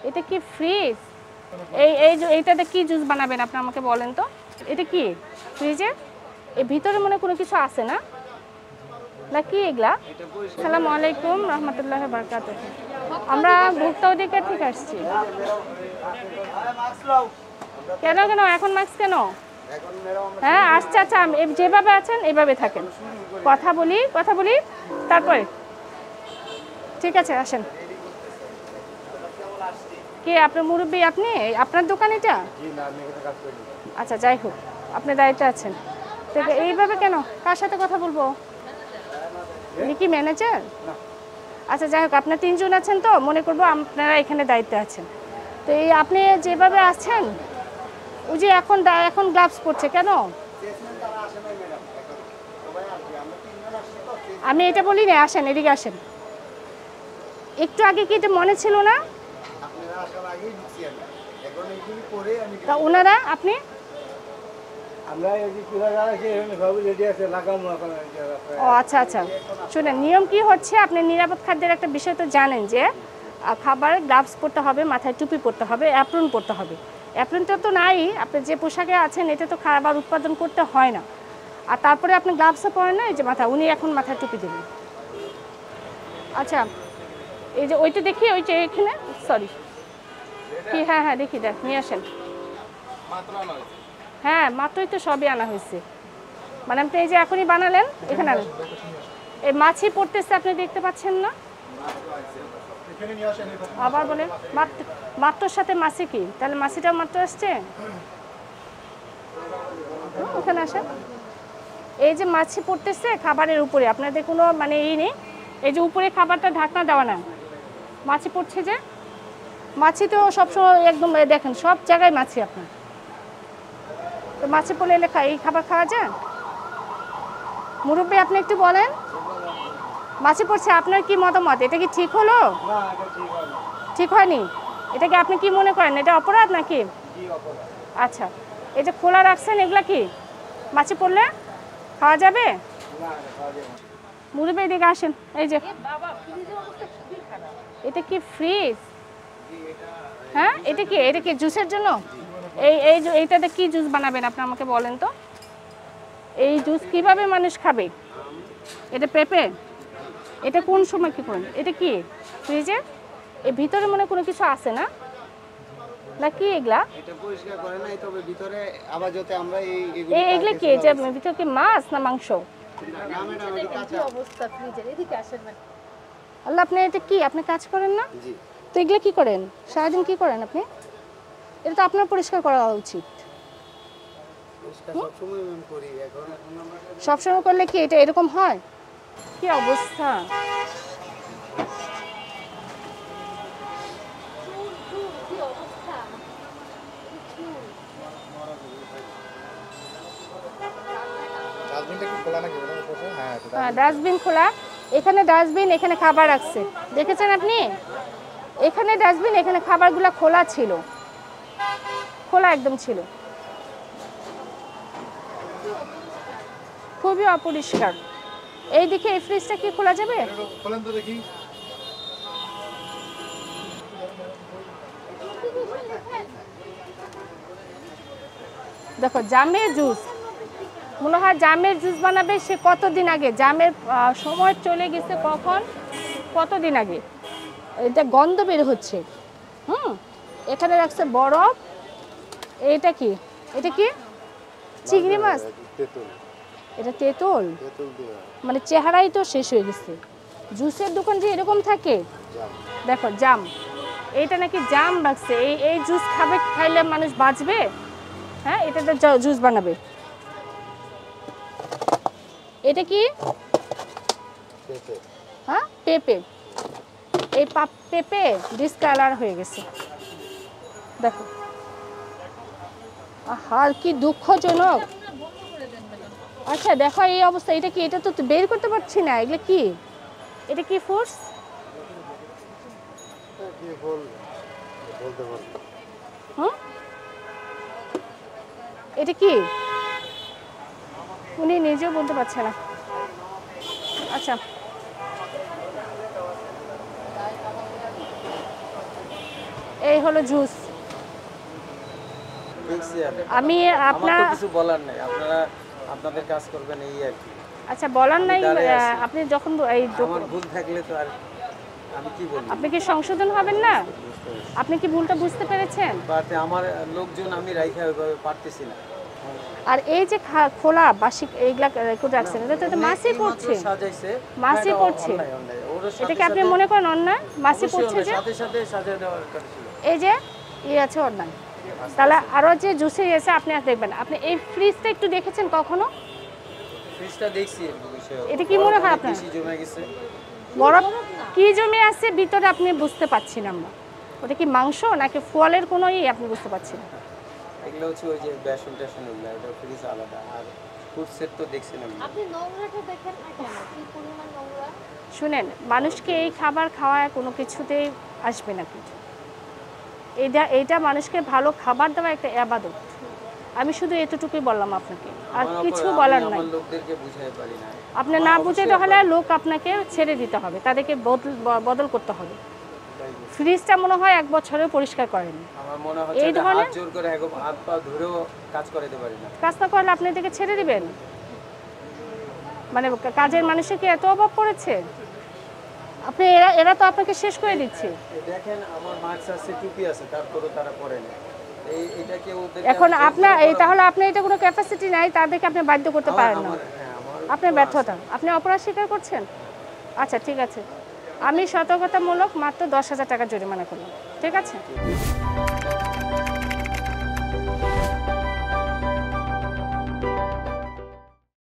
এটা কি ফ্রিজ? এইটাতে কি জুস বানাবেন আপনি আমাকে বলেন তো? এটা কি ফ্রিজে? এর ভিতরে মনে কোনো কিছু আছে না? না কি এগুলা? আসসালামু আলাইকুম রহমতুল্লাহ বারাকাতুহু। আমরা ভোক্তা অধিকার থেকে আসছি। কেন কেন এখন মাস্ক কেন? হ্যাঁ আসছে, আচ্ছা যেভাবে আছেন এভাবে থাকেন। কথা বলি তারপরে ঠিক আছে আসেন। কে আপনার মুরব্বী? আপনি আপনার দোকান এটা? আচ্ছা যাই হোক, আপনি দায়িত্বে আছেন। এইভাবে কেন? কার সাথে কথা বলবো? উনি কি ম্যানেজার? আচ্ছা যাই হোক, আপনার 3 জন আছেন তো মনে করবো আপনারা এখানে দায়িত্বে আছেন। তো এই আপনি যেভাবে আছেন, ওই যে এখন গ্লাভস পরছে কেন? আমি এটা বলি না, আসেন এদিকে আসেন। একটু আগে কি এটা মনে ছিল না? তা ওনারা আপনি ও আচ্ছা আচ্ছা, শুনেন নিয়ম কি হচ্ছে। আপনি নিরাপদ খাদ্যের একটা বিষয় তো জানেন যে খাবার গ্লাভস পরতে হবে, মাথায় টুপি পরতে হবে, অ্যাপ্রন পরতে হবে। অ্যাপ্রনটা তো নাই, আপনি যে পোশাকে আছেন এটা তো খাবার উৎপাদন করতে হয় না। আর তারপরে আপনি গ্লাভসও পরেন না, এই যে মাথা, উনি এখন মাথায় টুপি দেবেন। আচ্ছা এই যে ওইটা দেখি, ওইটা এখানে সরি কি, হ্যাঁ হ্যাঁ দেখি, নিয়ে আসেন। হ্যাঁ মাত্রই তো সবই আনা হয়েছে, মানে আপনি এই যে এখনই বানালেন, এখানে আনেন। এই মাছি পড়তেছে আপনি দেখতে পাচ্ছেন না? আবার বলে মাত্রর সাথে মাছি কি? তাহলে মাছিটাও মাত্র আসছে। ওখানে আসেন। এই যে মাছি পড়তেছে খাবারের উপরে, আপনাদের কোনো মানে এই নেই। এই যে উপরে খাবারটা ঢাকনা দেওয়া না, মাছি পড়ছে যে। মাছি তো সবসময় একদম দেখেন সব জায়গায় মাছি আপনার। তো মাছি পড়লে এই খাবার খাওয়া যায়? মুরব্বী আপনি একটু বলেন, মাছি পড়ছে আপনার কি মতামত? এটা কি ঠিক হলো? ঠিক হয়নি। এটাকে আপনি কি মনে করেন, এটা অপরাধ নাকি? আচ্ছা এটা খোলা রাখছেন, এগুলা কি মাছি পড়লে খাওয়া যাবে? মুরব্বী এদিকে আসেন। এই যে এটা কি ফ্রিজ? হ্যাঁ এটা কি জুসের জন্য? এইটাতে কি জুস বানাবেন আপনি আমাকে বলেন তো? এই জুস কিভাবে মানুষ খাবে? এটা পেঁপে? এটা কোন সময় কি করেন? এটা কি ফ্রিজে? এর ভিতরে মনে কোনো কিছু আছে না? না কি এগুলা? এটা পরিষ্কার করে নাই, তবে ভিতরে আবার যাতে আমরা এইগুলা কি, যে ভিতরে কি মাছ না মাংস? না ম্যাডাম, এটা কাঁচা অবস্থা ফ্রিজের। এদিকে আসেন না। আল্লাহ, আপনি এটা কি আপনি কাজ করেন না? জি। তো এগুলা কি করেন সারাদিন, কি করেন আপনি? এটা তো আপনার পরিষ্কার করা উচিত। পরিষ্কার সবসময় ম্যাম করি। এখন আমরা সবসময় করলে কি এটা এরকম হয়? কি অবস্থা! কি অবস্থা! ডাস্টবিনটা কি খোলা নাকি ম্যাডাম? হ্যাঁ ডাস্টবিন খোলা। এখানে ডাস্টবিন, এখানে খাবার রাখছে, দেখেছেন আপনি? এখানে ডাস্টবিন, এখানে খাবারগুলো খোলা ছিল, খোলা একদম ছিল। খুবই অপরিষ্কার। এই দিকে এই ফ্রিজটা কি খোলা যাবে? খোলেন তো দেখি। দেখো জামের জুস, মনে হয় জামের জুস বানাবে সে কতদিন আগে, জামের সময় চলে গেছে কখন, কতদিন আগে। এটা গন্ধ বের হচ্ছে। এখানে রাখছে বরফ। এটা কি? এটা কি চিংড়ি মাছ? এটা তেঁতুল। মানে চেহারাই তো শেষ হয়ে গেছে। জুসের দোকান যে এরকম থাকে। দেখো জাম, এইটা নাকি জাম রাখছে। এই জুস খাইলে মানুষ বাঁচবে? হ্যাঁ এটাতে জুস বানাবে। এটা কি? হ্যাঁ পেঁপে। এই পেঁপে ডিসকালার হয়ে গেছে, দেখো। আর কি দুঃখজনক। আচ্ছা দেখো এই অবস্থা। এটা কি? এটা তো বের করতে পারছি না। এগুলো কি? এটা কি ফুডস? এটা কি? উনি নিজেও বলতে পারছে না। আচ্ছা এই হলো জুস। দেখছি আমি। আমি আমার আপনার তো কিছু বলার নাই, আপনারা আপনাদের কাজ করবেন এই আর কি। আচ্ছা বলার নাই, দাঁড়িয়ে আছি। আপনি যখন এই আমার ভুল থাকলে তো আর আমি কি বলবো? আপনি কি সংশোধন হবেন না? আপনি কি ভুলটা বুঝতে পেরেছেন? বাট আমার লোকজন আমি রাইখা ওইভাবে পারতেছি না। আর এই যে খোলা বাসি এইগুলা করে রাখছেন, এটা তো মাছি এইমাত্র পড়ছে, সাজাইছে, মাছি এটা পড়ছে। অন্যায়। ওর এটা সাথে কি আপনি সাথে মনে করেন অন্যায়? মাছি অবশ্যই পড়ছে অন্যায়, যে সাথে সাথে সাজিয়ে দেওয়ার কথা ছিল। এই যে আছে অন্যায়। তাহলে আরও যে জুসে এসে আপনি আর দেখবেন। আপনি এই ফ্রিজটা একটু দেখেছেন কখনো? ফ্রিজটা দেখছি এর বিষয়ে। এটা কি মনে হয় আপনার? বেশি জমে গেছে। বরফ কি জমে আছে ভিতরে আপনি বুঝতে পাচ্ছি না আমরা। ওটা কি মাংস নাকি ফলের কোনো আপনি বুঝতে পাচ্ছেন না। এগুলো হচ্ছে ওই যে বেসন টেসন ওগুলো, এটা ফ্রিজ আলাদা। আর ফুড সেট তো দেখছেন আপনি। আপনি নোংরাটা দেখেন না কেন? কি পরিমাণ নোংরা? শুনেন, মানুষকে এই খাবার খাওয়ায় কোনো কিছুতেই আসবে না কিছু। এইটা মানুষকে ভালো খাবার দেওয়া একটা ইবাদত। আমি শুধু এতটুকুই বললাম আপনাকে, আর আমার কিছু আমি বলার নাই। আমার লোকদেরকে বুঝাতে পারি না। আপনি না বুঝাইতে হলে লোক আপনাকে ছেড়ে দিতে হবে, তাদেরকে বদল করতে হবে। ফ্রিজটা মনে হয় 1 বছরেও পরিষ্কার করেনি। আমার মনে হচ্ছে এই যে ধরনের হাত জোর করে একদম হাত পা ধরেও কাজ করাতে পারি না। কাজ না করলে আপনি এদিকে ছেড়ে দিবেন? মানে কাজের মানুষের কি এত অভাব পড়েছে? আপনি এরা তো আপনাকে শেষ করে দিচ্ছে। দেখেন আমার মাস্ক আছে, টুপি আছে, তারপরেও তারা পরে না। এটা কি ওদের এখন আপনার তাহলে আপনি এটা কোনো ক্যাপাসিটি নাই, তাদেরকে আপনি বাধ্য করতে পারেন না। আপনার ব্যর্থতা, আপনি অপরাধ স্বীকার করছেন। আচ্ছা ঠিক আছে, আমি সতর্কতামূলক মাত্র 10,000 টাকা জরিমানা করলাম, ঠিক আছে?